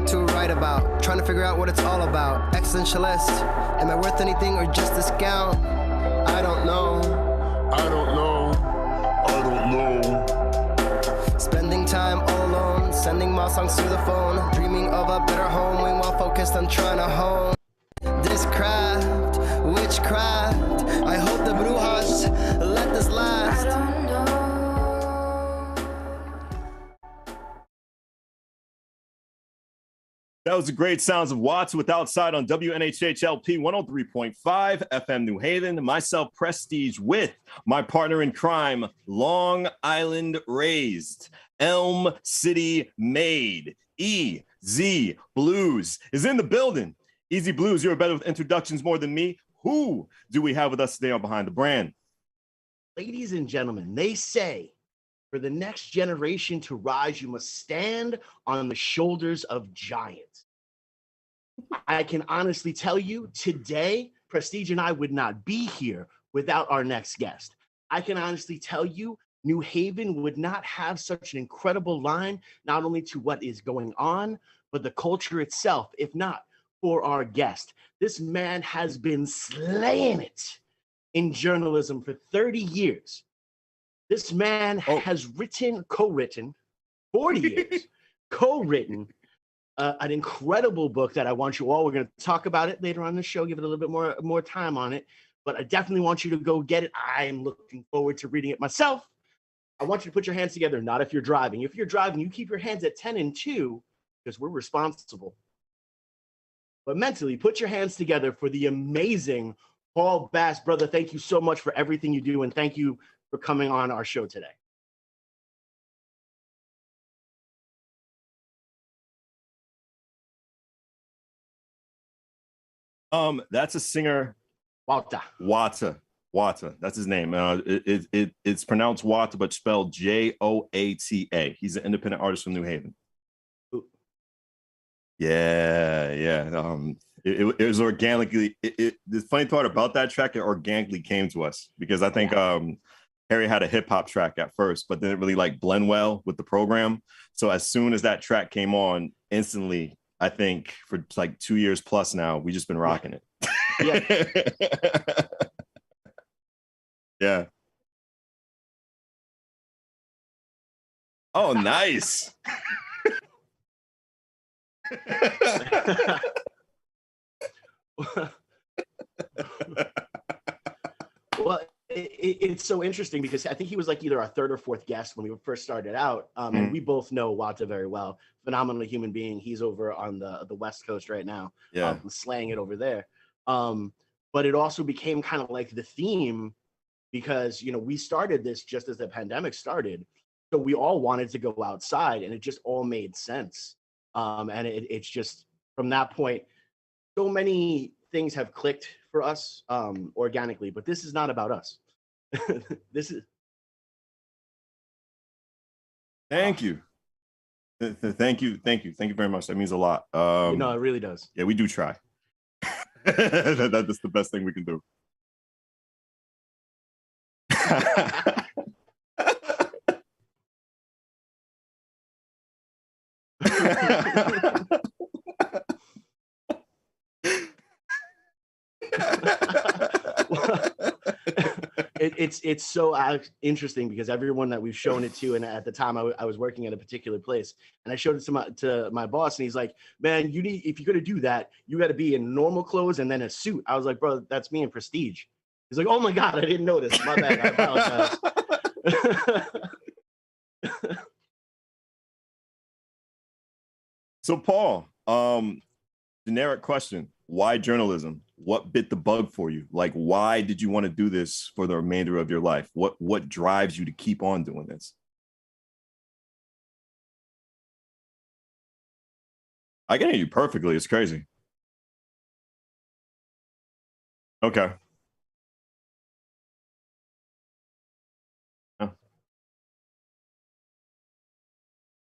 what to write about. Trying to figure out what it's all about. Existentialist. Am I worth anything or just a scout? I don't know. I don't know. I don't know. Spending time all alone, sending my songs through the phone, dreaming of a better home, while focused on trying to hone this craft, witchcraft. I hope the brujas let this last. I don't know. That was the great sounds of Watts with Outside on WNHHLP 103.5 FM New Haven. Myself, Prestige, with my partner in crime, Long Island raised, Elm City made, EZ BlueZ is in the building. EZ BlueZ, you're better with introductions more than me. Who do we have with us today on Behind the Brand? Ladies and gentlemen, they say for the next generation to rise, you must stand on the shoulders of giants. I can honestly tell you today, Prestige and I would not be here without our next guest. I can honestly tell you, New Haven would not have such an incredible line, not only to what is going on, but the culture itself, if not for our guest. This man has been slaying it in journalism for 30 years. This man has co-written 40 years, co-written an incredible book that I want you all, we're going to talk about it later on in the show, give it a little bit more time on it, but I definitely want you to go get it. I am looking forward to reading it myself. I want you to put your hands together, not if you're driving. If you're driving, you keep your hands at 10 and 2 because we're responsible. But mentally, put your hands together for the amazing Paul Bass. Brother, thank you so much for everything you do, and thank you for coming on our show today. That's a singer. Wata. That's his name. It's pronounced Wata, but spelled Joata. He's an independent artist from New Haven. Ooh. Yeah. It was organically. The funny part about that track, it organically came to us because I think Harry had a hip hop track at first, but then it really like blend well with the program. So as soon as that track came on, instantly, I think for like 2 years plus now, we just been rocking it. Yeah. Yeah. Oh, nice. Well, it's so interesting because I think he was like either our third or fourth guest when we first started out. And we both know Wata very well. Phenomenal human being. He's over on the West Coast right now. Yeah. Slaying it over there. But it also became kind of like the theme because, we started this just as the pandemic started. So we all wanted to go outside and it just all made sense. And it's just from that point, so many things have clicked for us organically, but this is not about us. This is. Thank you. Thank you very much. That means a lot. No, it really does. Yeah, we do try. That's the best thing we can do. It's so interesting because everyone that we've shown it to, and at the time I was working at a particular place, and I showed it to my boss, and he's like, "Man, if you're gonna do that, you got to be in normal clothes and then a suit." I was like, "Bro, that's me in Prestige." He's like, "Oh my God, I didn't notice. My bad. I apologize." So, Paul, generic question. Why journalism? What bit the bug for you? Like, why did you want to do this for the remainder of your life? What drives you to keep on doing this? I can hear you perfectly. It's crazy. Okay.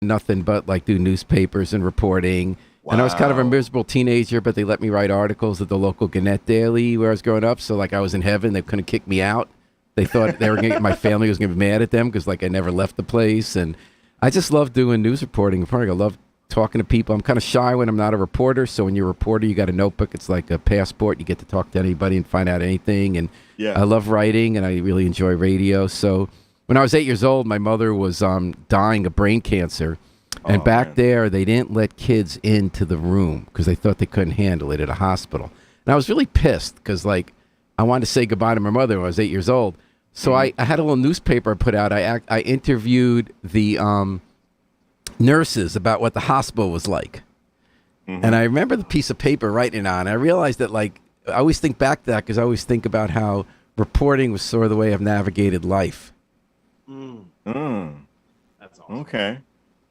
Nothing but like do newspapers and reporting. Wow. And I was kind of a miserable teenager, but they let me write articles at the local Gannett Daily where I was growing up. So like I was in heaven. They couldn't kick me out. They thought they were gonna, my family was going to be mad at them because like I never left the place. And I just loved doing news reporting. I love talking to people. I'm kind of shy when I'm not a reporter. So when you're a reporter, you got a notebook. It's like a passport. You get to talk to anybody and find out anything. And I love writing, and I really enjoy radio. So when I was 8 years old, my mother was dying of brain cancer. And back there, they didn't let kids into the room because they thought they couldn't handle it at a hospital. And I was really pissed because, like, I wanted to say goodbye to my mother when I was 8 years old. So I had a little newspaper I put out. I interviewed the nurses about what the hospital was like. And I remember the piece of paper writing it on. I realized that, like, I always think back to that because I always think about how reporting was sort of the way I've navigated life. That's awesome. Okay.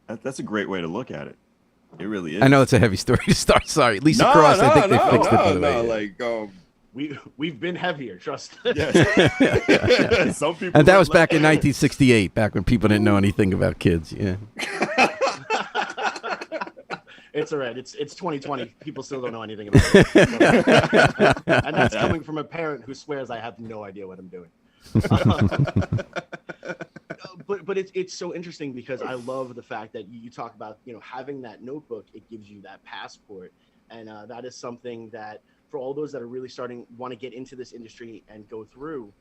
That's a great way to look at it. It really is. I know it's a heavy story to start. Sorry. Lisa Cross, I think they fixed it, by the way. We've been heavier, trust. Yeah. Some people. And that was back in 1968, back when people didn't know anything about kids. Yeah. It's all right. It's 2020. People still don't know anything about it. And that's coming from a parent who swears I have no idea what I'm doing. But it's so interesting because I love the fact that you talk about, having that notebook. It gives you that passport, and that is something that for all those that are really want to get into this industry and go through,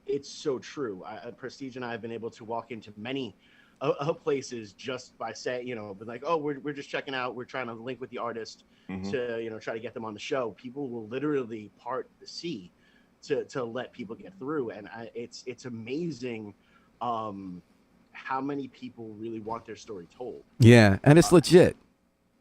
it's so true. Prestige and I have been able to walk into many places just by saying, but like, oh, we're just checking out. We're trying to link with the artist to try to get them on the show. People will literally part the sea to let people get through, and it's amazing how many people really want their story told. Yeah, and it's legit.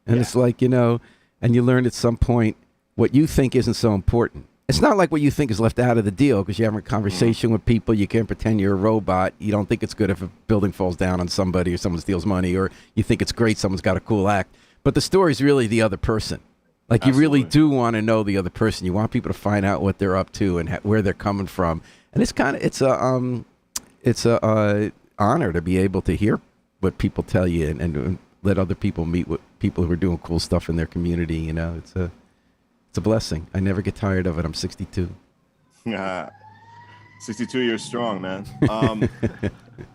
And it's like, and you learn at some point what you think isn't so important. It's not like what you think is left out of the deal because you're having a conversation with people. You can't pretend you're a robot. You don't think it's good if a building falls down on somebody or someone steals money, or you think it's great someone's got a cool act. But the story's really the other person. Like, you really do want to know the other person. You want people to find out what they're up to and where they're coming from. And it's a honor to be able to hear what people tell you and let other people meet with people who are doing cool stuff in their community. It's a blessing. I never get tired of it. I'm 62. 62 years strong, man.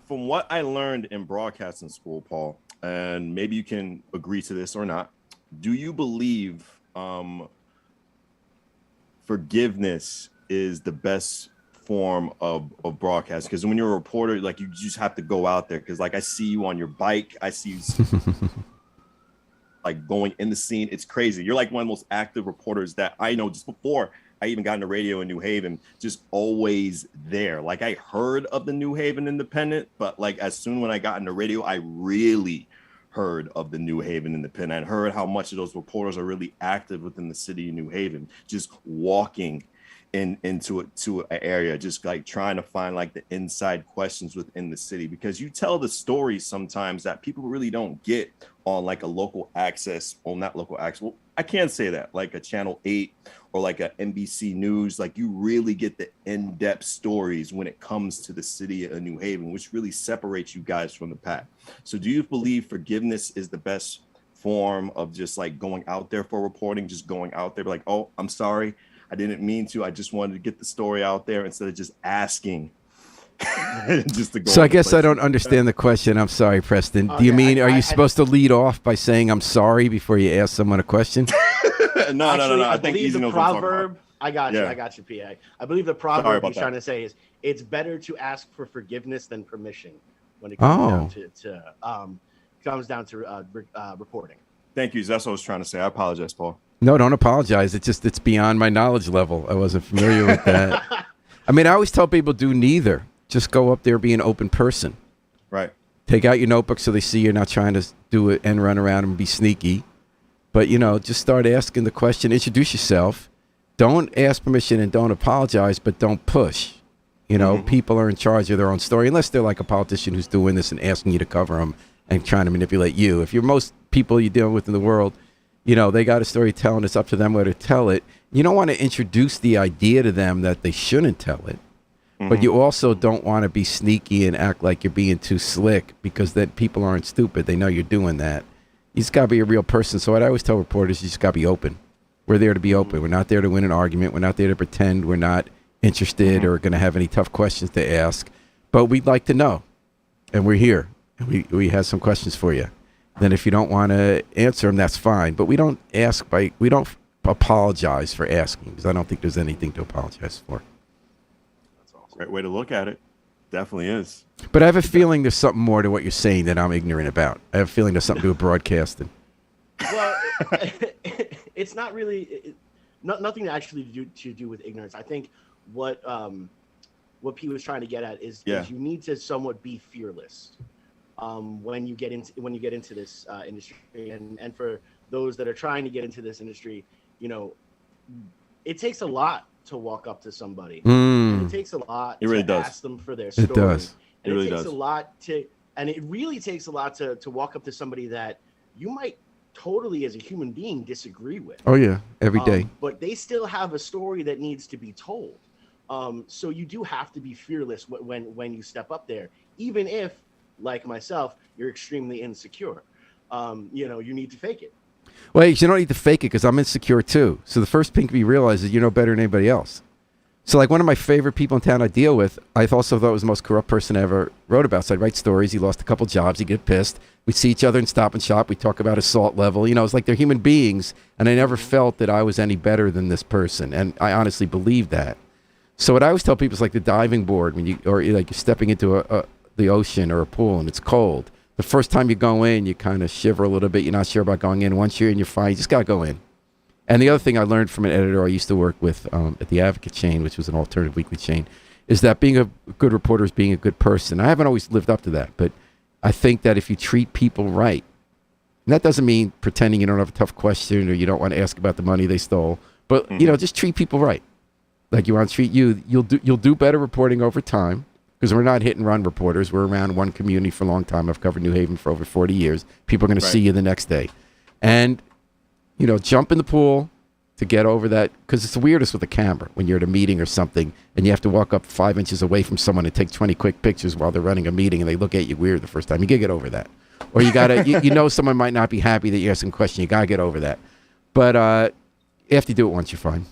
From what I learned in broadcasting school, Paul, and maybe you can agree to this or not, do you believe forgiveness is the best form of broadcast? Because when you're a reporter, like, you just have to go out there, because like I see you on your bike, I see you like going in the scene. It's crazy. You're like one of the most active reporters that I know. Just before I even got into radio in New Haven, just always there. Like, I heard of the New Haven Independent, but like as soon when I got into radio, I really heard of the New Haven Independent. I heard how much of those reporters are really active within the city of New Haven, just walking into an area, just like trying to find like the inside questions within the city, because you tell the stories sometimes that people really don't get on like a local access, well, not local access, well, I can't say that, like a Channel 8 or like a NBC News. Like, you really get the in-depth stories when it comes to the city of New Haven, which really separates you guys from the pack. So do you believe forgiveness is the best form of just like going out there for reporting, just going out there like, oh, I'm sorry, I didn't mean to, I just wanted to get the story out there, instead of just asking just to go? So I guess I don't understand the question. I'm sorry, Preston. Do you mean, are you supposed to lead off by saying I'm sorry before you ask someone a question? No. I think believe Easy the knows what I'm talking proverb. about. I got you. Yeah. I got you, PA. I believe the proverb he's trying to say is, it's better to ask for forgiveness than permission when it comes down to reporting. Thank you. That's what I was trying to say. I apologize, Paul. No, don't apologize. It's beyond my knowledge level. I wasn't familiar with that. I mean, I always tell people, do neither. Just go up there, be an open person. Right. Take out your notebook so they see you're not trying to do it and run around and be sneaky. But, just start asking the question. Introduce yourself. Don't ask permission and don't apologize, but don't push. People are in charge of their own story, unless they're like a politician who's doing this and asking you to cover them and trying to manipulate you. If you're most people you deal with in the world, they got a story telling. It's up to them whether to tell it. You don't want to introduce the idea to them that they shouldn't tell it. But you also don't want to be sneaky and act like you're being too slick, because then people aren't stupid. They know you're doing that. You just got to be a real person. So what I always tell reporters, you just got to be open. We're there to be open. We're not there to win an argument. We're not there to pretend we're not interested or going to have any tough questions to ask. But we'd like to know. And we're here. And we have some questions for you. then if you don't want to answer them, that's fine. But we don't apologize for asking, because I don't think there's anything to apologize for. That's a great way to look at it. Definitely is. But I have a feeling there's something more to what you're saying that I'm ignorant about. I have a feeling there's something to do with broadcasting. Well, it's not really nothing actually to do with ignorance. I think what Pete was trying to get at is you need to somewhat be fearless when you get into this industry, and for those that are trying to get into this industry, it takes a lot to walk up to somebody. And it takes a lot to ask them for their story. It does. And it takes a lot it really takes a lot to walk up to somebody that you might totally, as a human being, disagree with. Oh yeah, every day. But they still have a story that needs to be told. So you do have to be fearless when you step up there, even if, like myself, you're extremely insecure. You need to fake it. Well, you don't need to fake it, because I'm insecure too. So the first thing to be realized is you're no better than anybody else. So like one of my favorite people in town I deal with, I also thought was the most corrupt person I ever wrote about. So I'd write stories. He lost a couple jobs. He'd get pissed. We'd see each other in Stop and Shop. We'd talk about assault level. It's like they're human beings. And I never felt that I was any better than this person. And I honestly believe that. So what I always tell people is like the diving board, you're stepping into the ocean or a pool and it's cold. The first time you go in, you kind of shiver a little bit. You're not sure about going in. Once you're in, you're fine. You just got to go in. And the other thing I learned from an editor I used to work with at the Advocate chain, which was an alternative weekly chain, is that being a good reporter is being a good person. I haven't always lived up to that, but I think that if you treat people right, and that doesn't mean pretending you don't have a tough question or you don't want to ask about the money they stole, but just treat people right. Like you want to treat you'll do better reporting over time, because we're not hit and run reporters. We're around one community for a long time. I've covered New Haven for over 40 years. People are going to see you the next day. And jump in the pool to get over that, because it's the weirdest with a camera when you're at a meeting or something and you have to walk up 5 inches away from someone and take 20 quick pictures while they're running a meeting and they look at you weird the first time. You gotta get over that. Or you gotta, someone might not be happy that you ask them a question. You gotta get over that. But after you do it once, you're fine.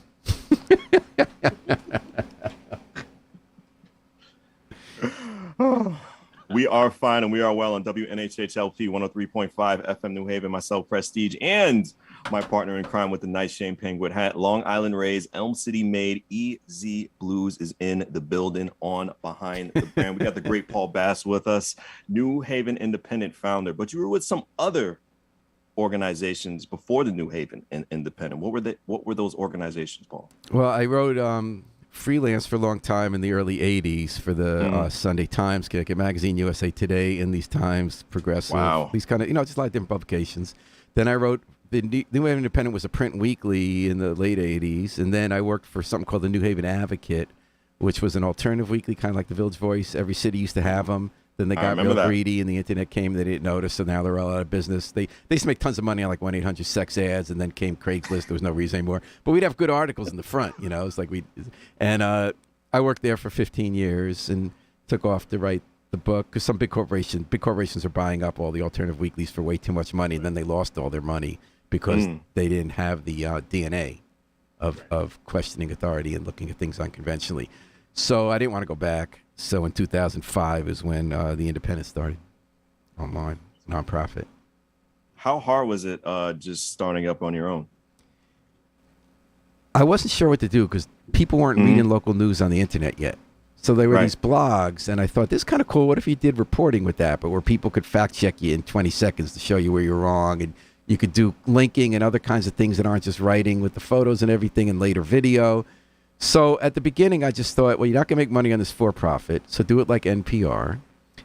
We are fine and we are well on WNHHLP 103.5 FM New Haven. Myself, Prestige, and my partner in crime with the nice Shane Penguin hat, Long Island Rays, Elm City made, EZ BlueZ is in the building on behind the brand. We got the great Paul Bass with us, New Haven Independent founder. But you were with some other organizations before the New Haven Independent. What were those organizations, Paul? Well, I wrote freelance for a long time in the early 80s for the Sunday Times, Connecticut Magazine, USA Today, in these times, Progressive, these kind of, just a lot of different publications. Then I wrote, the New Haven Independent was a print weekly in the late 80s, and then I worked for something called the New Haven Advocate, which was an alternative weekly, kind of like the Village Voice. Every city used to have them. Then they got real greedy, and the internet came. They didn't notice, so now they're all out of business. They used to make tons of money on like 1-800-SEX ads, and then came Craigslist. There was no reason anymore. But we'd have good articles in the front, It's like I worked there for 15 years and took off to write the book because some big corporations are buying up all the alternative weeklies for way too much money, and then they lost all their money because they didn't have the DNA of questioning authority and looking at things unconventionally. So I didn't want to go back. So in 2005 is when the Independent started online, nonprofit. How hard was it just starting up on your own? I wasn't sure what to do because people weren't reading local news on the internet yet. So there were these blogs, and I thought, this is kind of cool. What if you did reporting with that, but where people could fact check you in 20 seconds to show you where you're wrong, and you could do linking and other kinds of things that aren't just writing with the photos and everything and later video. So at the beginning, I just thought, well, you're not going to make money on this for-profit, so do it like NPR.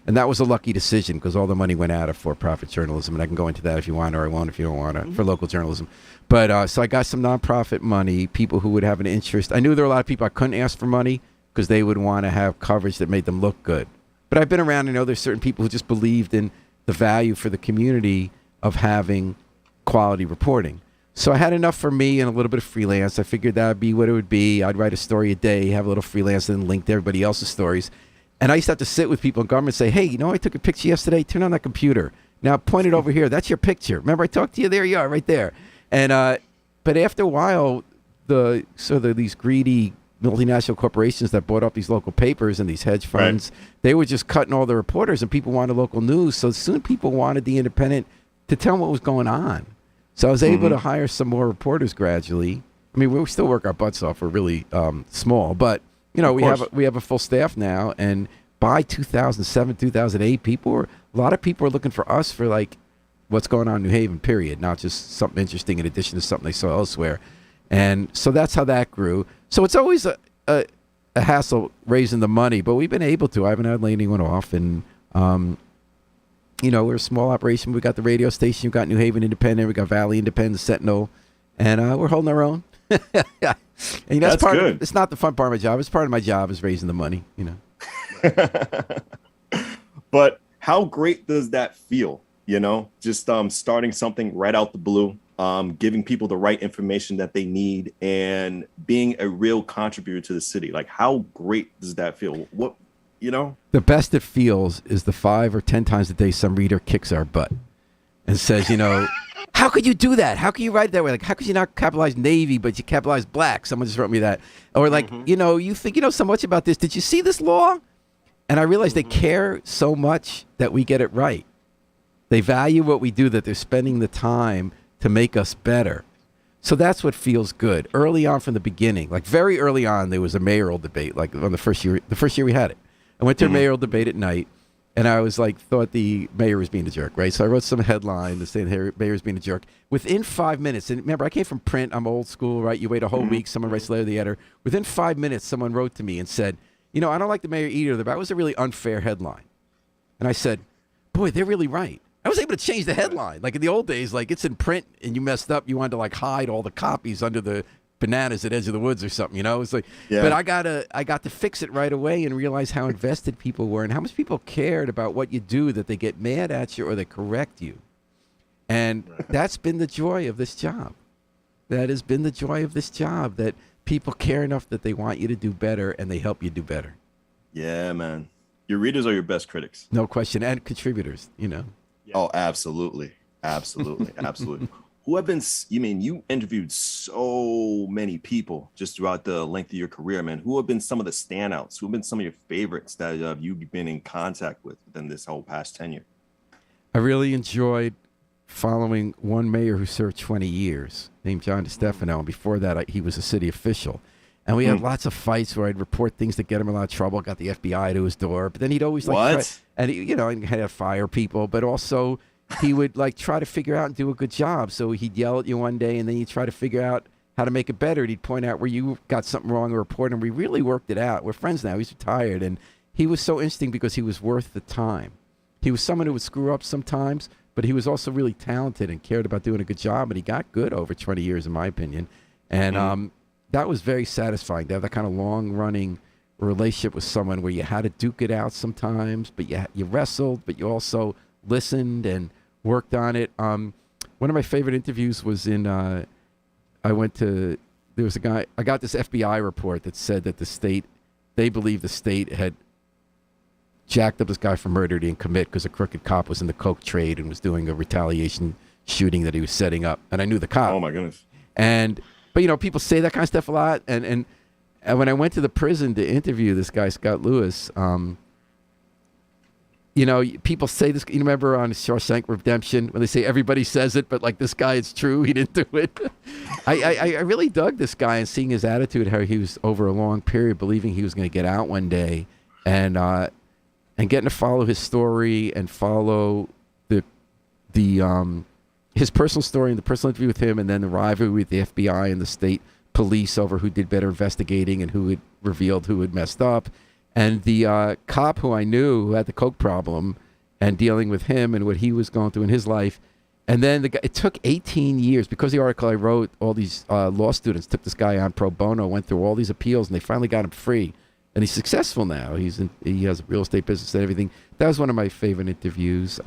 And that was a lucky decision because all the money went out of for-profit journalism, and I can go into that if you want, or I won't if you don't want to, for local journalism. But so I got some nonprofit money, people who would have an interest. I knew there were a lot of people I couldn't ask for money because they would want to have coverage that made them look good. But I've been around and know there's certain people who just believed in the value for the community of having quality reporting. So I had enough for me and a little bit of freelance. I figured that would be what it would be. I'd write a story a day, have a little freelance, and then link to everybody else's stories. And I used to have to sit with people in government and say, hey, I took a picture yesterday. Turn on that computer. Now point it over here. That's your picture. Remember I talked to you? There you are, right there. And but after a while, these greedy multinational corporations that bought up these local papers and these hedge funds, they were just cutting all the reporters, and people wanted local news. So soon people wanted the Independent to tell them what was going on. So I was able to hire some more reporters gradually. I mean, we still work our butts off. We're really small, but we have a full staff now. And by 2007, 2008, a lot of people are looking for us for like what's going on in New Haven. Period, not just something interesting in addition to something they saw elsewhere. And so that's how that grew. So it's always a hassle raising the money, but we've been able to. I haven't had to lay anyone off, and we're a small operation. We got the radio station. We got New Haven Independent. We got Valley Independent, Sentinel, and we're holding our own. And that's part good. It's not the fun part of my job. It's part of my job is raising the money. But how great does that feel? Just starting something right out the blue, giving people the right information that they need, and being a real contributor to the city. Like, how great does that feel? The best it feels is the 5 or 10 times a day some reader kicks our butt and says, how could you do that? How could you write it that way? Like, how could you not capitalize Navy, but you capitalize black? Someone just wrote me that. Or like, you think you know so much about this. Did you see this law? And I realize they care so much that we get it right. They value what we do, that they're spending the time to make us better. So that's what feels good. Early on from the beginning, like very early on, there was a mayoral debate, like on the first year we had it. I went to a mayoral debate at night, and I was like, thought the mayor was being a jerk, right? So I wrote some headline to say the mayor was being a jerk. Within 5 minutes, and remember, I came from print. I'm old school, right? You wait a whole week, someone writes a letter to the editor. Within 5 minutes, someone wrote to me and said, I don't like the mayor either, but that was a really unfair headline. And I said, boy, they're really right. I was able to change the headline. Like in the old days, like it's in print and you messed up, you wanted to like hide all the copies under the bananas at Edge of the Woods or something, It's like, but I got to fix it right away and realize how invested people were and how much people cared about what you do, that they get mad at you or they correct you. And that's been the joy of this job. That has been the joy of this job, that people care enough that they want you to do better and they help you do better. Yeah, man. Your readers are your best critics. No question. And contributors, Oh, absolutely. Absolutely. Absolutely. Who have been, you interviewed so many people just throughout the length of your career, man. Who have been some of the standouts? Who have been some of your favorites that you've been in contact with within this whole past tenure? I really enjoyed following one mayor who served 20 years named John DeStefano. And before that, he was a city official. And we had lots of fights where I'd report things that get him in a lot of trouble. Got the FBI to his door, but then he'd always and he had to fire people, but also he would like try to figure out and do a good job. So he'd yell at you one day, and then you try to figure out how to make it better. And he'd point out where you got something wrong and report, and we really worked it out. We're friends now. He's retired, and he was so interesting because he was worth the time. He was someone who would screw up sometimes, but he was also really talented and cared about doing a good job, and he got good over 20 years, in my opinion. And that was very satisfying to have that kind of long-running relationship with someone where you had to duke it out sometimes, but you wrestled, but you also listened and worked on it. One of my favorite interviews was in, there was a guy, I got this FBI report that said that they believe the state had jacked up this guy for murder he didn't commit because a crooked cop was in the coke trade and was doing a retaliation shooting that he was setting up. And I knew the cop. Oh, my goodness. But people say that kind of stuff a lot. And when I went to the prison to interview this guy, Scott Lewis, people say this, remember on Shawshank Redemption when they say everybody says it, but like this guy, it's true. He didn't do it. I really dug this guy and seeing his attitude, how he was over a long period, believing he was going to get out one day and getting to follow his story and follow his personal story and the personal interview with him, and then the rivalry with the FBI and the state police over who did better investigating and who had revealed who had messed up. And the cop who I knew who had the coke problem and dealing with him and what he was going through in his life. And then it took 18 years because the article I wrote, all these law students took this guy on pro bono, went through all these appeals, and they finally got him free. And he's successful now. He has a real estate business and everything. That was one of my favorite interviews.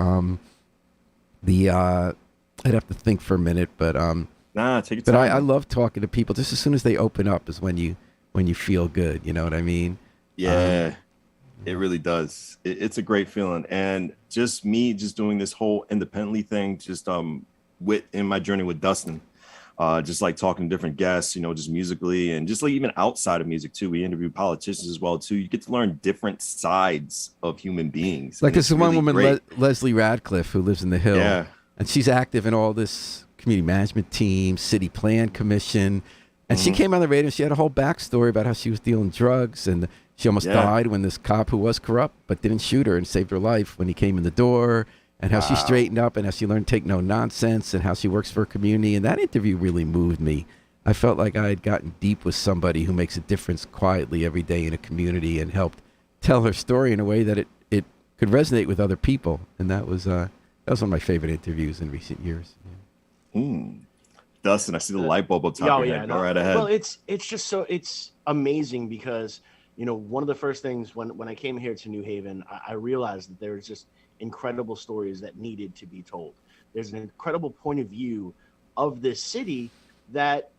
I'd have to think for a minute, but take your time. I love talking to people. Just as soon as they open up is when you feel good. You know what I mean? Yeah, it really does. It's a great feeling, and just doing this whole independently thing, in my journey with Dustin, just like talking to different guests, just musically and just like even outside of music too. We interview politicians as well too. You get to learn different sides of human beings. Like this is one woman, Leslie Radcliffe, who lives in the Hill. Yeah. And she's active in all this community management team, city plan commission. And she came on the radio and she had a whole backstory about how she was dealing drugs and she almost died when this cop who was corrupt but didn't shoot her and saved her life when he came in the door, and how she straightened up and how she learned to take no nonsense and how she works for her community. And that interview really moved me. I felt like I had gotten deep with somebody who makes a difference quietly every day in a community and helped tell her story in a way that it could resonate with other people. And that was one of my favorite interviews in recent years. Dustin, I see the light bulb on top of your head. Go right ahead. Well, it's just it's amazing because, one of the first things when I came here to New Haven, I realized that there's just incredible stories that needed to be told. There's an incredible point of view of this city that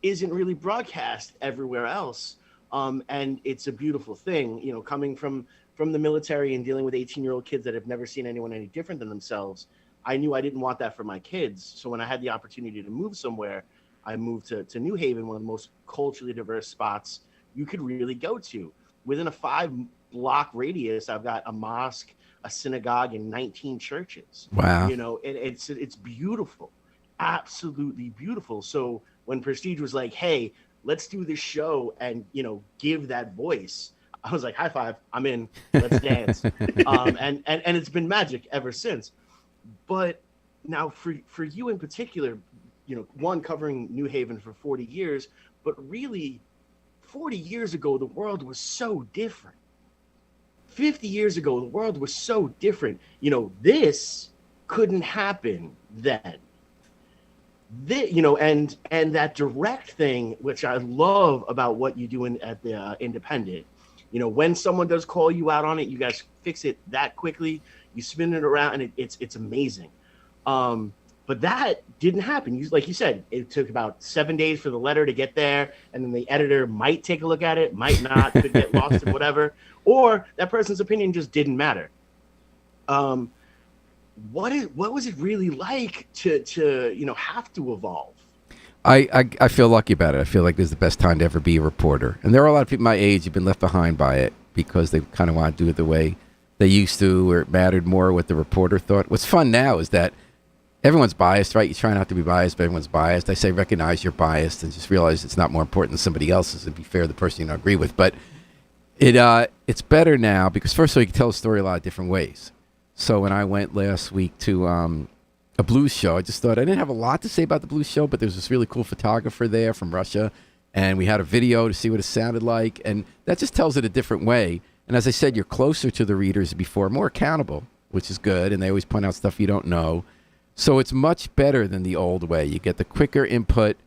isn't really broadcast everywhere else. And it's a beautiful thing, coming from the military and dealing with 18-year-old kids that have never seen anyone any different than themselves. I knew I didn't want that for my kids. So when I had the opportunity to move somewhere, I moved to New Haven, one of the most culturally diverse spots you could really go to. Within a 5-block radius, I've got a mosque, a synagogue, and 19 churches. Wow. It's beautiful, absolutely beautiful. So when Prestige was like, hey, let's do this show and, give that voice, I was like, high five, I'm in, let's dance. And it's been magic ever since. But now for you in particular, one, covering New Haven for 40 years, but really 40 years ago, the world was so different. 50 years ago, the world was so different. This couldn't happen then. And that direct thing, which I love about what you do at the Independent, when someone does call you out on it, you guys fix it that quickly. You spin it around, and it's amazing. But that didn't happen. Like you said, it took about 7 days for the letter to get there, and then the editor might take a look at it, might not, could get lost in whatever, or that person's opinion just didn't matter. What was it really like to have to evolve? I feel lucky about it. I feel like this is the best time to ever be a reporter. And there are a lot of people my age who've been left behind by it because they kind of want to do it the way they used to, where it mattered more what the reporter thought. What's fun now is that everyone's biased, right? You try not to be biased, but everyone's biased. I say recognize you're biased and just realize it's not more important than somebody else's, and be fair to the person you don't agree with. But it's better now because, first of all, you can tell a story a lot of different ways. So when I went last week to a blues show, I just thought I didn't have a lot to say about the blues show, but there's this really cool photographer there from Russia, and we had a video to see what it sounded like, and that just tells it a different way. And as I said, you're closer to the readers before, more accountable, which is good, and they always point out stuff you don't know. So it's much better than the old way. You get the quicker input.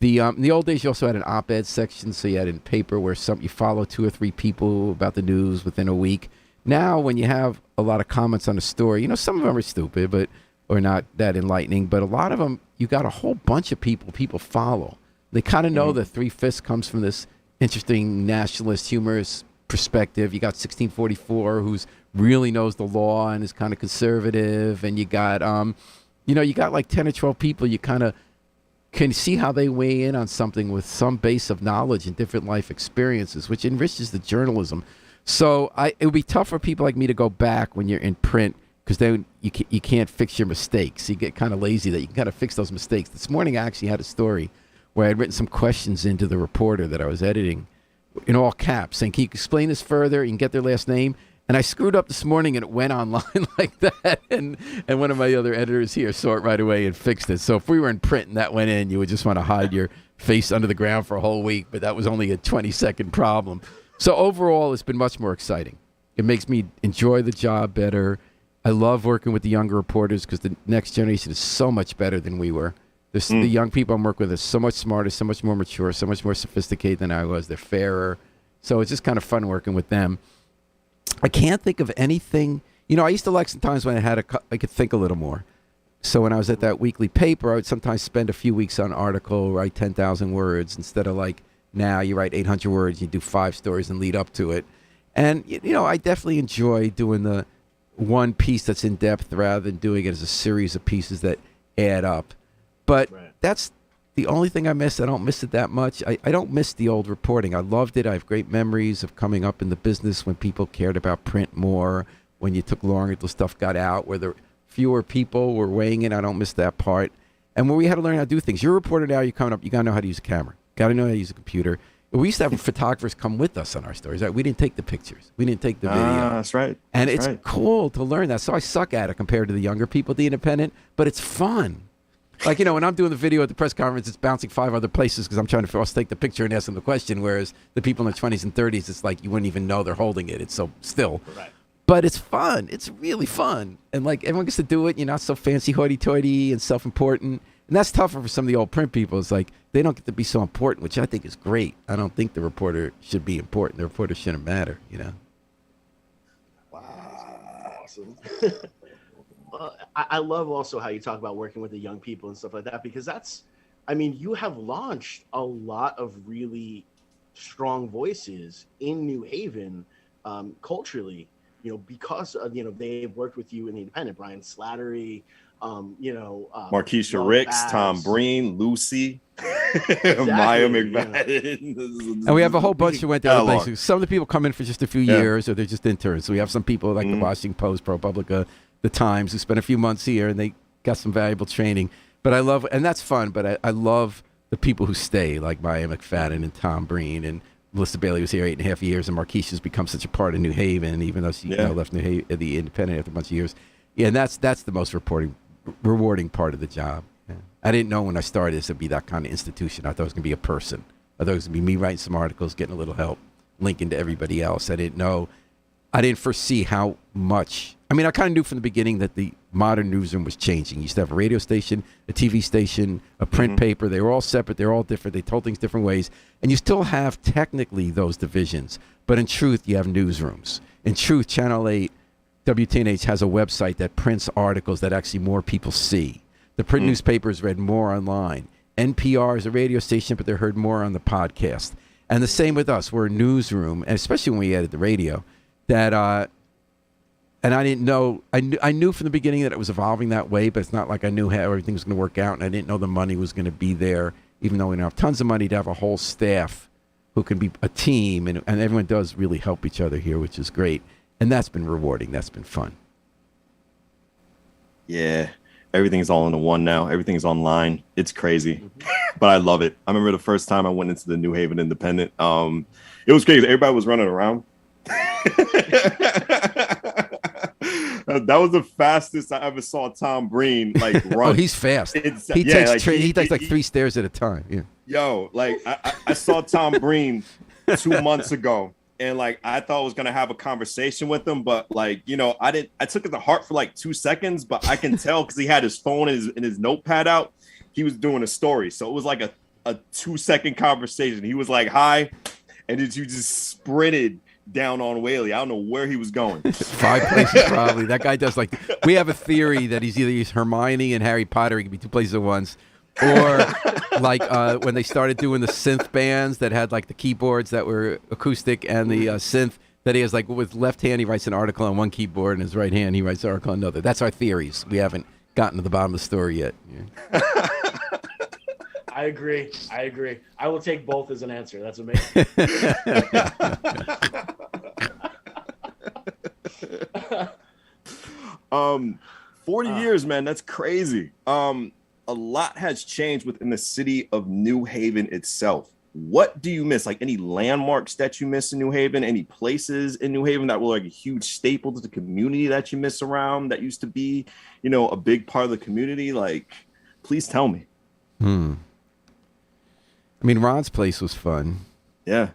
In the old days, you also had an op-ed section, so you had in paper where you follow 2 or 3 people about the news within a week. Now, when you have a lot of comments on a story, some of them are stupid, or not that enlightening, but a lot of them, you got a whole bunch of people follow. They kind of know that 3/5 comes from this interesting nationalist, humorous perspective. You got 1644, who's really knows the law and is kind of conservative, and you got you got like 10 or 12 people you kind of can see how they weigh in on something with some base of knowledge and different life experiences, which enriches the journalism. So it would be tough for people like me to go back when you're in print, because then you can't fix your mistakes. You get kind of lazy that you can kind of fix those mistakes. This morning I actually had a story where I had written some questions into the reporter that I was editing in all caps, saying, can you explain this further? You can get their last name. And I screwed up this morning, and it went online like that. And one of my other editors here saw it right away and fixed it. So if we were in print and that went in, you would just want to hide your face under the ground for a whole week. But that was only a 20-second problem. So overall, it's been much more exciting. It makes me enjoy the job better. I love working with the younger reporters because the next generation is so much better than we were. The young people I'm working with are so much smarter, so much more mature, so much more sophisticated than I was. They're fairer. So it's just kind of fun working with them. I can't think of anything. I used to like sometimes when I could think a little more. So when I was at that weekly paper, I would sometimes spend a few weeks on an article, write 10,000 words instead of like now you write 800 words, you do 5 stories and lead up to it. And, I definitely enjoy doing the one piece that's in depth rather than doing it as a series of pieces that add up. But that's the only thing I miss. I don't miss it that much. I don't miss the old reporting. I loved it. I have great memories of coming up in the business when people cared about print more, when you took longer till stuff got out, where the fewer people were weighing in. I don't miss that part. And where we had to learn how to do things. You're a reporter now. You're coming up. You got to know how to use a camera. Got to know how to use a computer. We used to have photographers come with us on our stories. Right? We didn't take the pictures. We didn't take the video. That's right. And That's it's right. cool to learn that. So I suck at it compared to the younger people at The Independent, but it's fun. Like, when I'm doing the video at the press conference, it's bouncing 5 other places because I'm trying to first take the picture and ask them the question, whereas the people in their 20s and 30s, it's like you wouldn't even know they're holding it. It's so still. Right. But it's fun. It's really fun. And, like, everyone gets to do it. You're not so fancy hoity-toity and self-important. And that's tougher for some of the old print people. It's like they don't get to be so important, which I think is great. I don't think the reporter should be important. The reporter shouldn't matter, Wow. Awesome. I love also how you talk about working with the young people and stuff like that, because you have launched a lot of really strong voices in New Haven culturally, because they've worked with you in The Independent. Brian Slattery, Markeisha Ricks, Tom Breen, Lucy, Maya McFadden. And we have a whole bunch who went to other places. Some of the people come in for just a few years, or they're just interns. So we have some people like the Washington Post, ProPublica, the Times, who spent a few months here and they got some valuable training. But I love, and that's fun, but I love the people who stay, like Maya McFadden and Tom Breen, and Melissa Bailey was here 8.5 years, and Markeisha's become such a part of New Haven, even though she left New Haven, The Independent, after a bunch of years. Yeah, and that's the most rewarding part of the job. Yeah. I didn't know when I started this would be that kind of institution. I thought it was going to be a person. I thought it was going to be me writing some articles, getting a little help, linking to everybody else. I didn't foresee how much. I kind of knew from the beginning that the modern newsroom was changing. You used to have a radio station, a TV station, a print paper. They were all separate. They're all different. They told things different ways. And you still have technically those divisions. But in truth, you have newsrooms. In truth, Channel 8, WTNH has a website that prints articles that actually more people see. The print newspaper is read more online. NPR is a radio station, but they're heard more on the podcast. And the same with us. We're a newsroom, and especially when we added the radio, that and I didn't know. I knew from the beginning that it was evolving that way, but it's not like I knew how everything was going to work out, and I didn't know the money was going to be there, even though we don't have tons of money to have a whole staff who can be a team, and everyone does really help each other here, which is great. And that's been rewarding. That's been fun. Yeah. Everything's all into one now. Everything's online. It's crazy, but I love it. I remember the first time I went into the New Haven Independent. It was crazy. Everybody was running around. That was the fastest I ever saw Tom Breen run. Oh, he's fast. He takes like 3 stairs at a time. Yeah. Yo, I saw Tom Breen 2 months ago. And I thought I was gonna have a conversation with him, but I took it to heart for 2 seconds, but I can tell because he had his phone and his notepad out. He was doing a story. So it was like a 2-second conversation. He was like, hi, and you just sprinted down on Whaley. I don't know where he was going. 5 places probably. That guy does we have a theory that he's Hermione and Harry Potter. He can be 2 places at once. Or when they started doing the synth bands that had the keyboards that were acoustic and the synth that he has with left hand he writes an article on one keyboard and his right hand he writes an article on another. That's our theories. We haven't gotten to the bottom of the story yet. Yeah. I agree. I will take both as an answer. That's amazing. 40 years, man. That's crazy. A lot has changed within the city of New Haven itself. What do you miss? Any landmarks that you miss in New Haven? Any places in New Haven that were a huge staple to the community that you miss around that used to be, a big part of the community? Please tell me. Ron's place was fun. Yeah.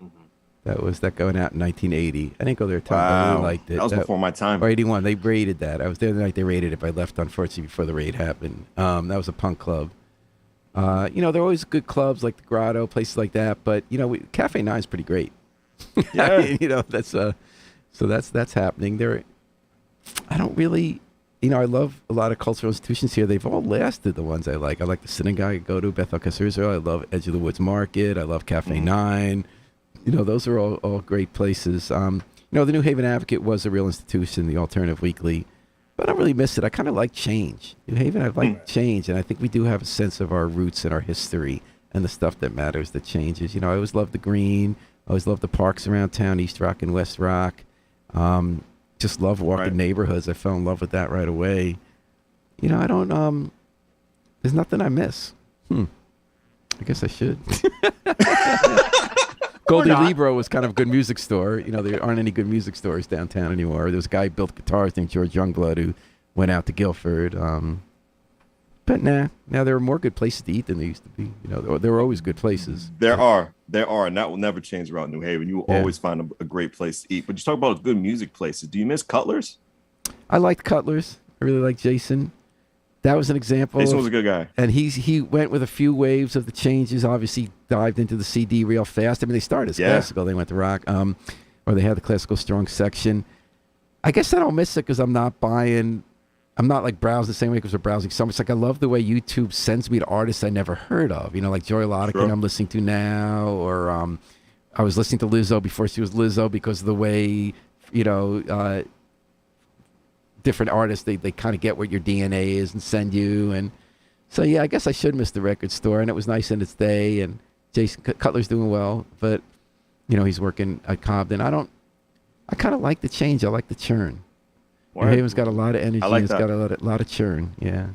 That going out in 1980. I didn't go there at the time. Wow. I really liked it. That was before my time. Or 81. They raided that. I was there the night they raided it, but I left, unfortunately, before the raid happened. That was a punk club. There are always good clubs like the Grotto, places like that. But, Cafe 9 is pretty great. Yeah. That's so that's happening. I don't really, I love a lot of cultural institutions here. They've all lasted, the ones I like. I like the synagogue I go to, Beth El Israel. I love Edge of the Woods Market. I love Cafe 9. Those are all great places. The New Haven Advocate was a real institution, the Alternative Weekly, but I don't really miss it. I kind of like change. New Haven, I like change, and I think we do have a sense of our roots and our history and the stuff that matters that changes. I always loved the green. I always loved the parks around town, East Rock and West Rock. Just love walking neighborhoods. I fell in love with that right away. I don't. There's nothing I miss. I guess I should. Goldie Libro was kind of a good music store. There aren't any good music stores downtown anymore. There was a guy who built guitars named George Youngblood who went out to Guilford. But now there are more good places to eat than there used to be. There were always good places. There are, and that will never change around New Haven. You will always find a great place to eat. But you talk about good music places. Do you miss Cutler's? I liked Cutler's. I really liked Jason. That was an example. Jason was a good guy. And he went with a few waves of the changes, obviously dived into the CD real fast. I mean, they started as classical. They went to rock, or they had the classical strong section. I guess I don't miss it because I'm not like browsing the same way because we're browsing so much. Like, I love the way YouTube sends me to artists I never heard of. Like Joy Lottican I'm listening to now, or I was listening to Lizzo before she was Lizzo because of the way, different artists, they kind of get what your DNA is and send you. And so, I guess I should miss the record store. And it was nice in its day. And Jason Cutler's doing well. But, he's working at Cobden. I kind of like the change. I like the churn. New Haven's got a lot of energy. It's got a lot of churn. Yeah.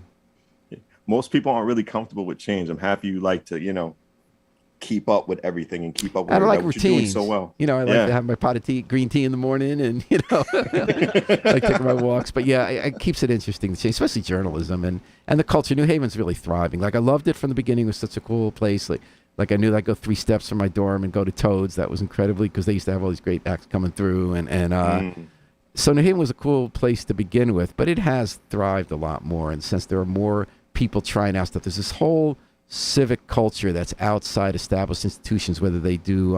Most people aren't really comfortable with change. I'm happy you like to, keep up with everything and keep up with what you're doing so well. I like to have my pot of tea, green tea in the morning, and I like taking my walks. But it keeps it interesting to change, especially journalism and the culture. New Haven's really thriving. Like, I loved it from the beginning. It was such a cool place. Like I knew I'd go 3 steps from my dorm and go to Toad's. That was incredibly, because they used to have all these great acts coming through, so New Haven was a cool place to begin with, but it has thrived a lot more in the sense there are more people trying out stuff. There's this whole civic culture that's outside established institutions, whether they do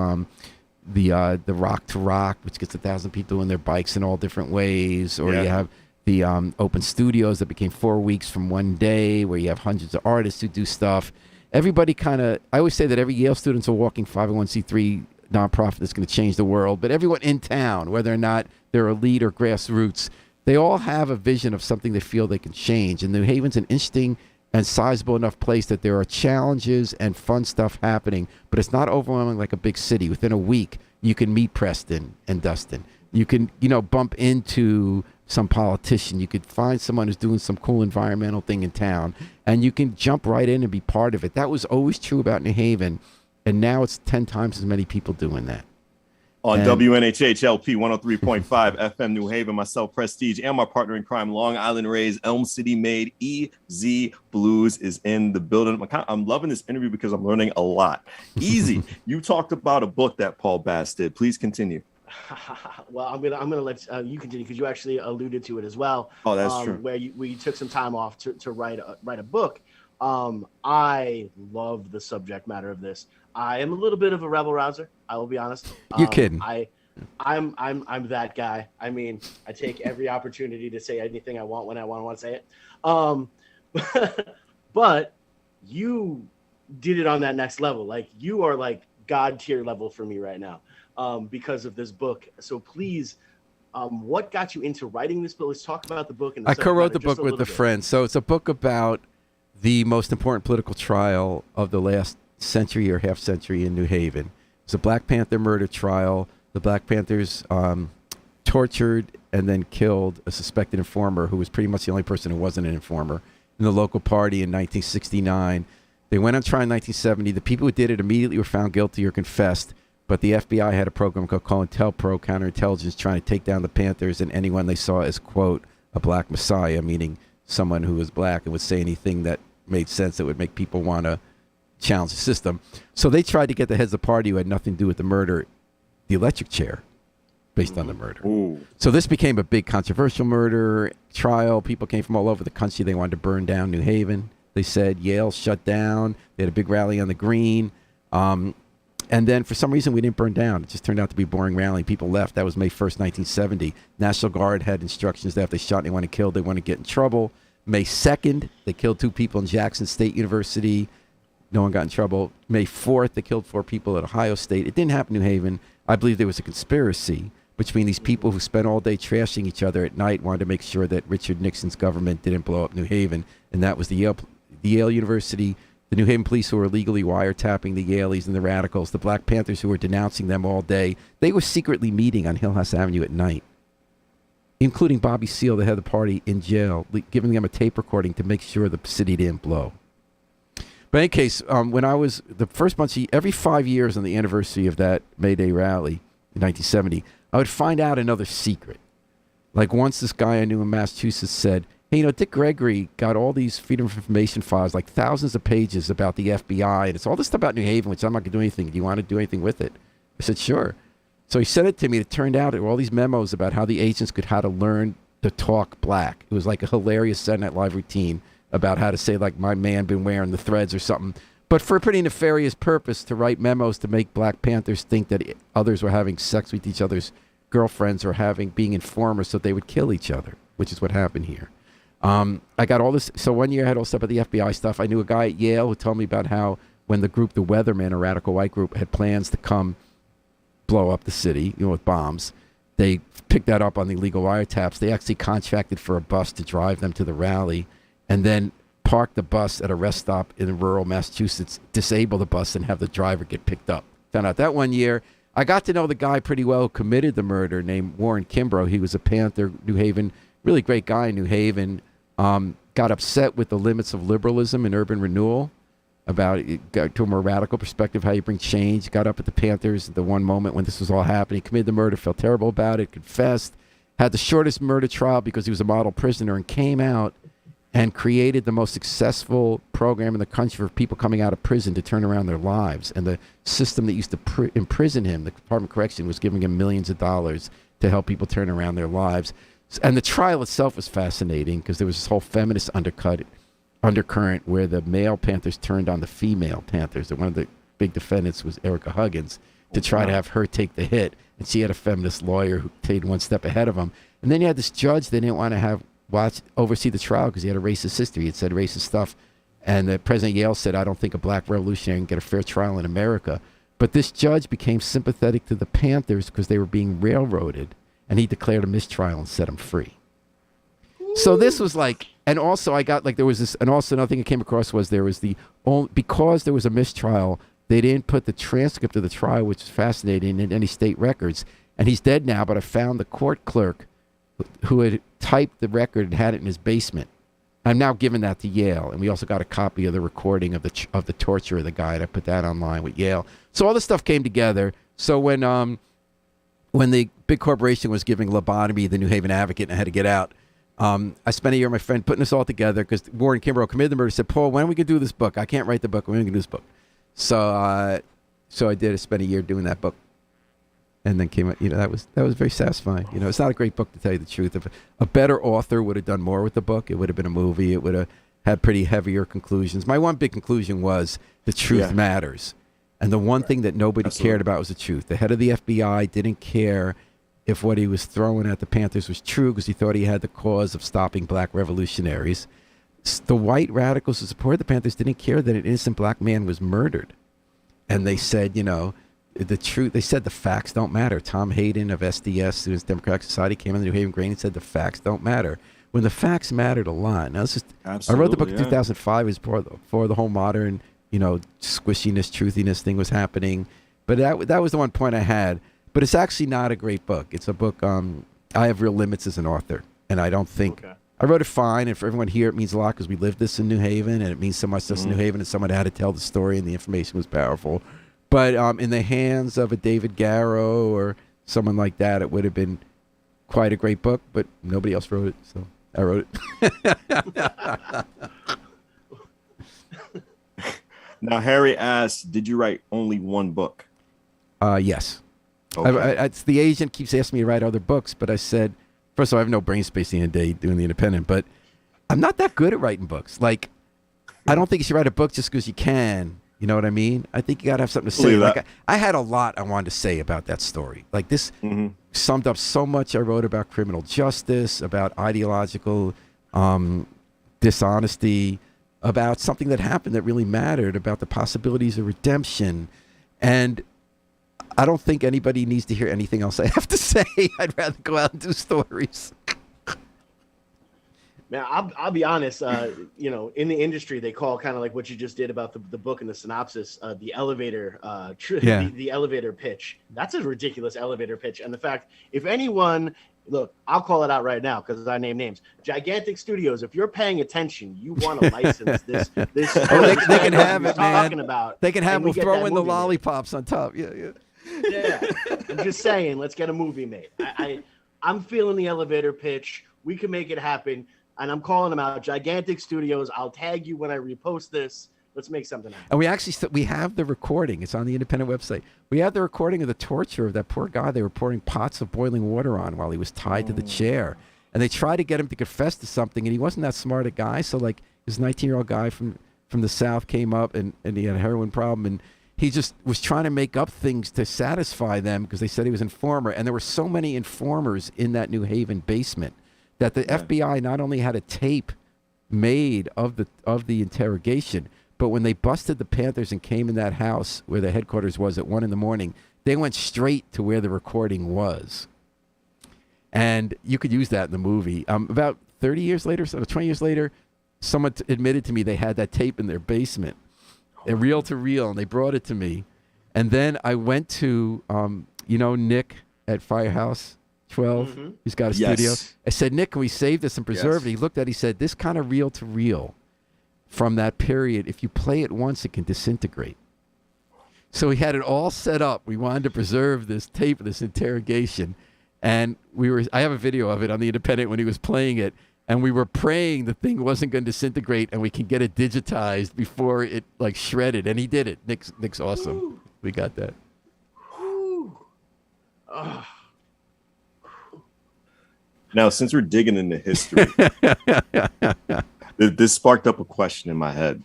the Rock to Rock, which gets 1,000 people doing their bikes in all different ways, or you have the open studios that became 4 weeks from one day, where you have hundreds of artists who do stuff. Everybody I always say that every Yale student's a walking 501c3 nonprofit that's going to change the world, but everyone in town, whether or not they're elite or grassroots, they all have a vision of something they feel they can change. And New Haven's an interesting and sizable enough place that there are challenges and fun stuff happening, but it's not overwhelming like a big city. Within a week, you can meet Preston and Dustin. You can, bump into some politician. You could find someone who's doing some cool environmental thing in town, and you can jump right in and be part of it. That was always true about New Haven, and now it's 10 times as many people doing that. On WNHHLP 103.5 FM New Haven, myself, Prestige, and my partner in crime, Long Island Rays, Elm City made, EZ BlueZ is in the building. I'm loving this interview because I'm learning a lot. Easy, you talked about a book that Paul Bass did. Please continue. Well, I'm gonna let you continue because you actually alluded to it as well. Oh, that's true. Where you took some time off to write a book. I love the subject matter of this. I am a little bit of a rebel rouser. I will be honest. You're kidding. I'm that guy. I mean, I take every opportunity to say anything I want when I want to say it. But you did it on that next level. Like, you are like God tier level for me right now, because of this book. So please, what got you into writing this book? Let's talk about the book. And I co-wrote the book with a friend. So it's a book about the most important political trial of the last century or half century in New Haven. It's a Black Panther murder trial. The Black Panthers tortured and then killed a suspected informer who was pretty much the only person who wasn't an informer in the local party in 1969. They went on trial in 1970. The people who did it immediately were found guilty or confessed, but the FBI had a program called COINTELPRO, counterintelligence, trying to take down the Panthers and anyone they saw as, quote, a black messiah, meaning someone who was black and would say anything that made sense that would make people want to challenge the system. So they tried to get the heads of the party who had nothing to do with the murder, the electric chair, based on the murder. Ooh. So this became a big controversial murder trial. People came from all over the country. They wanted to burn down New Haven. They said Yale shut down. They had a big rally on the green. And then for some reason we didn't burn down. It just turned out to be a boring rally. People left. That was May 1st, 1970. National Guard had instructions that if they shot anyone and killed, they want to get in trouble. May 2nd, they killed 2 people in Jackson State University. No one got in trouble. May 4th, they killed 4 people at Ohio State. It didn't happen in New Haven. I believe there was a conspiracy between these people who spent all day trashing each other at night, wanted to make sure that Richard Nixon's government didn't blow up New Haven. And that was the Yale University, the New Haven police who were illegally wiretapping the Yaleys and the radicals, the Black Panthers who were denouncing them all day. They were secretly meeting on Hillhouse Avenue at night. including Bobby Seale, the head of the party, in jail, giving them a tape recording to make sure the city didn't blow. But in any case, when I was the first month, every 5 years on the anniversary of that May Day rally in 1970, I would find out another secret. Like once this guy I knew in Massachusetts said, hey, Dick Gregory got all these Freedom of Information files, like thousands of pages about the FBI, and it's all this stuff about New Haven, which I'm not going to do anything. Do you want to do anything with it? I said, sure. So he sent it to me. It turned out there were all these memos about how the agents could how to learn to talk black. It was like a hilarious Saturday Night Live routine about how to say, like, my man been wearing the threads or something. But for a pretty nefarious purpose, to write memos to make Black Panthers think that others were having sex with each other's girlfriends or being informers so they would kill each other, which is what happened here. I got all this. So one year I had all stuff about the FBI stuff. I knew a guy at Yale who told me about how when the group, the Weathermen, a radical white group, had plans to come blow up the city, with bombs, they picked that up on the illegal wiretaps. They actually contracted for a bus to drive them to the rally and then park the bus at a rest stop in rural Massachusetts, disable the bus, and have the driver get picked up. Found out that one year. I got to know the guy pretty well who committed the murder, named Warren Kimbrough. He was a Panther, New Haven, really great guy in New Haven. Got upset with the limits of liberalism and urban renewal, about it, got to a more radical perspective, how you bring change. Got up at the Panthers at the one moment when this was all happening, committed the murder, felt terrible about it, confessed, had the shortest murder trial because he was a model prisoner, and came out and created the most successful program in the country for people coming out of prison to turn around their lives. And the system that used to imprison him, the Department of Correction, was giving him millions of dollars to help people turn around their lives. And the trial itself was fascinating because there was this whole feminist undercurrent where the male Panthers turned on the female Panthers. And one of the big defendants was Erica Huggins to try to have her take the hit. And she had a feminist lawyer who stayed one step ahead of him. And then you had this judge they didn't want to have oversee the trial because he had a racist history. He had said racist stuff. And the president of Yale said, I don't think a black revolutionary can get a fair trial in America. But this judge became sympathetic to the Panthers because they were being railroaded. And he declared a mistrial and set them free. Ooh. So this was like, and also I got like, there was this, and also another thing I came across was because there was a mistrial, they didn't put the transcript of the trial, which is fascinating, in any state records. And he's dead now, but I found the court clerk who had typed the record and had it in his basement. I'm now giving that to Yale, and we also got a copy of the recording of the torture of the guy, and I put that online with Yale. So all this stuff came together. So when the big corporation was giving lobotomy the New Haven Advocate and I had to get out, I spent a year with my friend putting this all together because Warren Kimbrough committed the murder. Said, Paul, when are we going to do this book? I can't write the book. When are we going to do this book? So I did. I spent a year doing that book. And then came out, that was very satisfying. It's not a great book, to tell you the truth. If a better author would have done more with the book, it would have been a movie. It would have had pretty heavier conclusions. My one big conclusion was the truth matters. And the one thing that nobody cared about was the truth. The head of the FBI didn't care if what he was throwing at the Panthers was true because he thought he had the cause of stopping black revolutionaries. The white radicals who supported the Panthers didn't care that an innocent black man was murdered. And they said, the truth, they said the facts don't matter. Tom Hayden of SDS, Students Democratic Society, came in the New Haven Grain and said the facts don't matter. When the facts mattered a lot. Now, I wrote the book in 2005. It was before the whole modern, squishiness, truthiness thing was happening. But that was the one point I had. But it's actually not a great book. It's a book, I have real limits as an author. And I don't think, I wrote it fine. And for everyone here, it means a lot because we lived this in New Haven. And it means so much to us in New Haven. And someone had to tell the story and the information was powerful. But in the hands of a David Garrow or someone like that, it would have been quite a great book, but nobody else wrote it, so I wrote it. Now, Harry asks, did you write only one book? Yes. Okay. It's the agent keeps asking me to write other books, but I said, first of all, I have no brain space the end of the day doing The Independent, but I'm not that good at writing books. Like, I don't think you should write a book just because you can. You know what I mean? I think you got to have something to say. Like I had a lot I wanted to say about that story. Like this summed up so much I wrote about criminal justice, about ideological dishonesty, about something that happened that really mattered, about the possibilities of redemption. And I don't think anybody needs to hear anything else I have to say. I'd rather go out and do stories. Man, I'll be honest. In the industry, they call kind of like what you just did about the book and the synopsis, the elevator, the elevator pitch. That's a ridiculous elevator pitch. And the fact, if anyone Look, I'll call it out right now because I name names. Gigantic Studios. If you're paying attention, you want to license this. Oh, they can have it, man. Talking about. They can have. We'll throw in the movie lollipops on top. Yeah. Yeah, I'm just saying, let's get a movie made. I'm feeling the elevator pitch. We can make it happen, and I'm calling them out. Gigantic Studios. I'll tag you when I repost this. Let's make something happen. And we actually we have the recording. It's on the independent website. We have the recording of the torture of that poor guy. They were pouring pots of boiling water on while he was tied to the chair, and they tried to get him to confess to something, and he wasn't that smart a guy. So like this 19-year-old guy from the South came up, and he had a heroin problem, and he just was trying to make up things to satisfy them because they said he was an informer. And there were so many informers in that New Haven basement that the FBI not only had a tape made of the interrogation, but when they busted the Panthers and came in that house where the headquarters was at 1 a.m, they went straight to where the recording was. And you could use that in the movie. About 30 years later, 20 years later, someone admitted to me they had that tape in their basement. Reel to reel, and they brought it to me. And then I went to, Nick at Firehouse 12. He's got a studio. I said, Nick, can we save this and preserve it? He looked at it. He said, this kind of reel to reel from that period, if you play it once, it can disintegrate. So he had it all set up. We wanted to preserve this tape of this interrogation. And I have a video of it on the Independent when he was playing it. And we were praying the thing wasn't going to disintegrate and we can get it digitized before it like shredded. And he did it. Nick's awesome. Woo. We got that. Now, since we're digging into history, this sparked up a question in my head.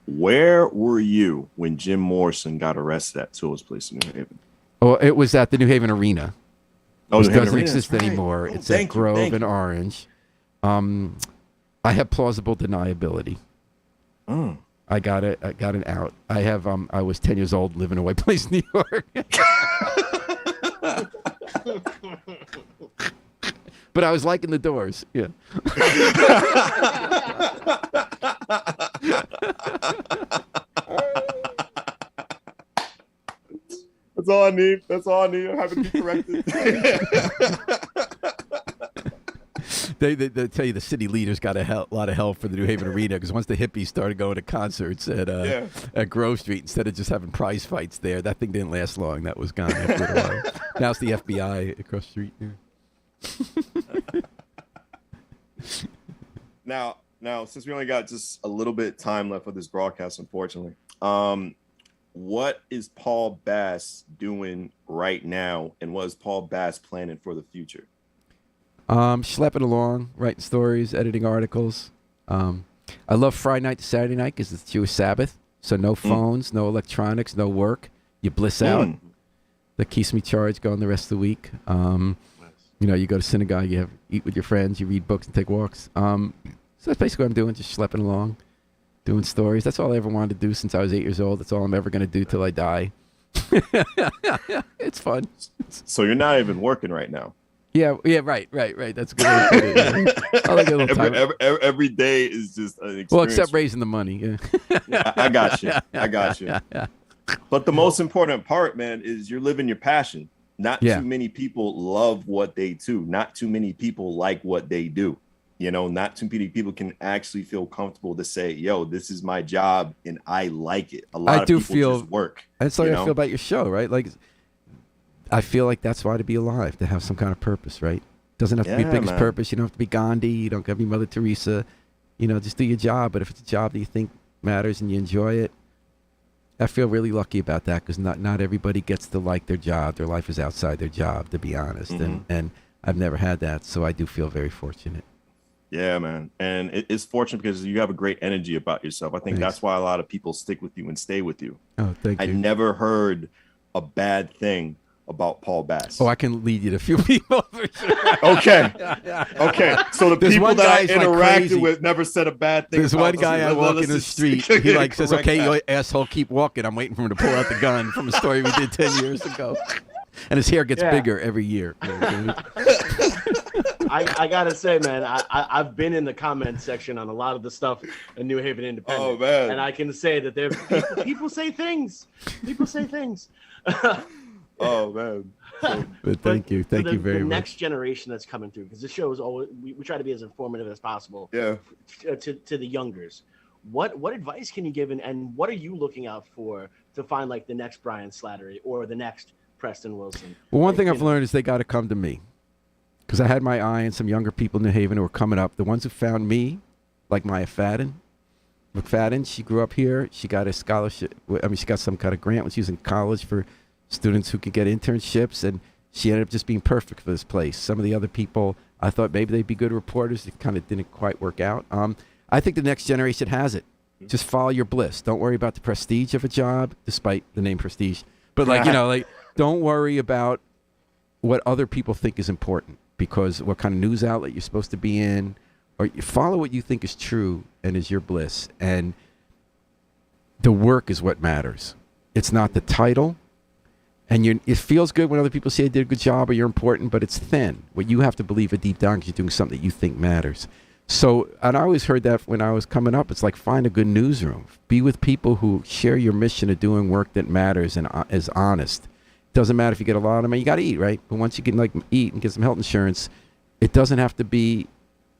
Where were you when Jim Morrison got arrested at Tools Place in New Haven? Oh, it was at the New Haven Arena. Oh, it doesn't exist anymore. Oh, it's at Grove and Orange. I have plausible deniability. I got an out. I have I was 10 years old, living in a white place, New York. But I was liking the Doors. Yeah. That's all I need. I haven't been corrected. They tell you the city leaders got a lot of help for the New Haven Arena because once the hippies started going to concerts at Grove Street instead of just having prize fights there, that thing didn't last long. That was gone after a while. Now it's the FBI across the street. Yeah. Now, since we only got just a little bit of time left for this broadcast, unfortunately, what is Paul Bass doing right now, and what is Paul Bass planning for the future? Schlepping along, writing stories, editing articles. I love Friday night to Saturday night because it's Jewish Sabbath. So no phones, no electronics, no work. You bliss out. That keeps me charged going the rest of the week. You go to synagogue, you eat with your friends, you read books and take walks. So that's basically what I'm doing, just schlepping along, doing stories. That's all I ever wanted to do since I was 8 years old. That's all I'm ever going to do till I die. It's fun. So you're not even working right now? Yeah, right. That's a good way to put it. I like a little time. Every day is just an experience. Well, except raising the money. Yeah. I got you. But the most important part, man, is you're living your passion. Not too many people love what they do. Not too many people like what they do. Not too many people can actually feel comfortable to say, yo, this is my job and I like it. A lot of people just work. That's how I feel about your show, right? Like, I feel like that's why to be alive, to have some kind of purpose, right? Doesn't have to be the biggest purpose. You don't have to be Gandhi. You don't have to be Mother Teresa. Just do your job. But if it's a job that you think matters and you enjoy it, I feel really lucky about that because not everybody gets to like their job. Their life is outside their job, to be honest. And I've never had that, so I do feel very fortunate. Yeah, man. And it's fortunate because you have a great energy about yourself. I think that's why a lot of people stick with you and stay with you. Oh, thank you. I never heard a bad thing about Paul Bass. Oh, I can lead you to a few people for sure. Okay. So the There's people that I interacted like with never said a bad thing. There's one guy I walk in the street. He like says, "Okay, you asshole, keep walking." I'm waiting for him to pull out the gun from a story we did 10 years ago. And his hair gets bigger every year. I gotta say, man, I've been in the comment section on a lot of the stuff in New Haven Independent. Oh, man. And I can say that people say things. People say things. Oh, man. But thank you very the much. next generation that's coming through, because this show is always we try to be as informative as possible. Yeah. To the youngers, what advice can you give, and what are you looking out for to find like the next Brian Slattery or the next Preston Wilson? Well, one thing I've learned is they got to come to me, because I had my eye on some younger people in New Haven who were coming up. The ones who found me, like Maya McFadden, she grew up here. She got a scholarship. I mean, she got some kind of grant when she was in college for students who could get internships, and she ended up just being perfect for this place. Some of the other people, I thought maybe they'd be good reporters. It kind of didn't quite work out. I think the next generation has it. Just follow your bliss. Don't worry about the prestige of a job, despite the name prestige. But don't worry about what other people think is important, because what kind of news outlet you're supposed to be in, or you follow what you think is true and is your bliss. And the work is what matters. It's not the title. And it feels good when other people say I did a good job or you're important, but it's thin. What you have to believe it deep down, because you're doing something that you think matters. So, and I always heard that when I was coming up, it's like, find a good newsroom. Be with people who share your mission of doing work that matters and is honest. Doesn't matter if you get a lot of money. You got to eat, right? But once you can eat and get some health insurance, it doesn't have to be.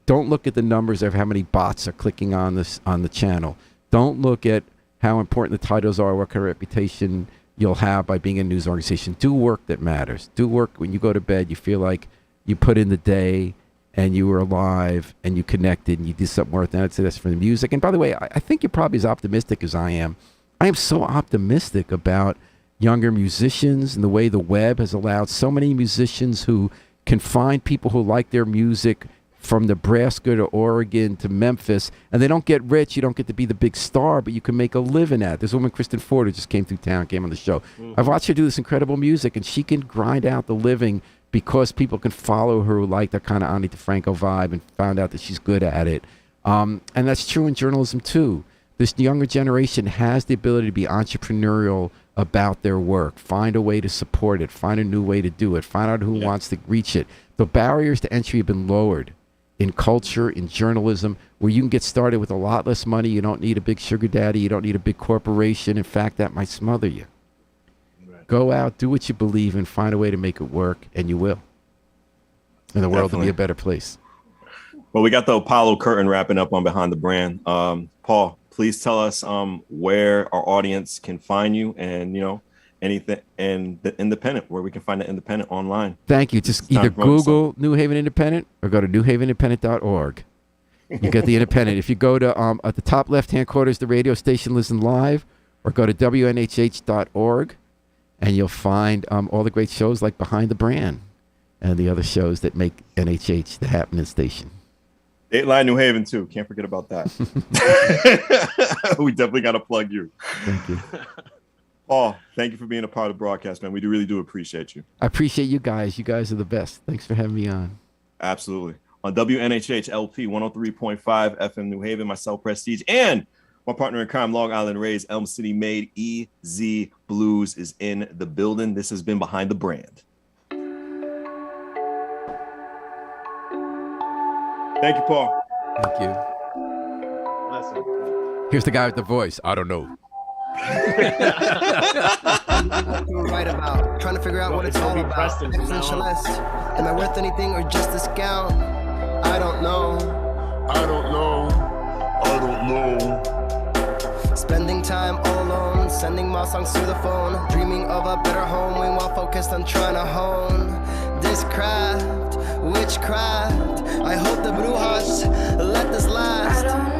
Don't look at the numbers of how many bots are clicking on the channel. Don't look at how important the titles are, what kind of reputation you'll have by being in a news organization. Do work that matters. Do work when you go to bed, you feel like you put in the day and you were alive and you connected and you did something worth it. And I'd say that's for the music. And by the way, I think you're probably as optimistic as I am. I am so optimistic about younger musicians and the way the web has allowed so many musicians who can find people who like their music from Nebraska to Oregon to Memphis, and they don't get rich. You don't get to be the big star, but you can make a living at it. There's a woman, Kristen Ford, who just came through town, came on the show. Mm-hmm. I've watched her do this incredible music, and she can grind out the living because people can follow her who like that kind of Ani DeFranco vibe and found out that she's good at it. And that's true in journalism, too. This younger generation has the ability to be entrepreneurial about their work. Find a way to support it. Find a new way to do it. Find out who wants to reach it. The barriers to entry have been lowered in culture, in journalism, where you can get started with a lot less money. You don't need a big sugar daddy. You don't need a big corporation. In fact, that might smother you. Right. Go out, do what you believe in, find a way to make it work, and you will. And the world will be a better place. Well, we got the Apollo curtain wrapping up on Behind the Brand. Paul, please tell us where our audience can find you, and anything, and the Independent, where we can find the Independent online. Thank you. Just either Google New Haven Independent or go to newhavenindependent.org. You get the Independent. If you go to at the top left-hand corner is the radio station Listen Live, or go to WNHH.org, and you'll find all the great shows like Behind the Brand and the other shows that make NHH the happening station. Dateline New Haven, too. Can't forget about that. We definitely got to plug you. Thank you. Paul, thank you for being a part of the broadcast, man. We really do appreciate you. I appreciate you guys. You guys are the best. Thanks for having me on. Absolutely. On WNHH LP 103.5 FM New Haven, myself, Prestige, and my partner in crime, Long Island Rays, Elm City made EZ BlueZ is in the building. This has been Behind the Brand. Thank you, Paul. Thank you. Awesome. Here's the guy with the voice. I don't know. Right about trying to figure out what it's all about. Existentialist. Am I worth anything or just a scout? I don't know. I don't know. I don't know. Spending time all alone, sending my songs through the phone, dreaming of a better home. We while focused on trying to hone this craft, witchcraft. I hope the brujas let this last.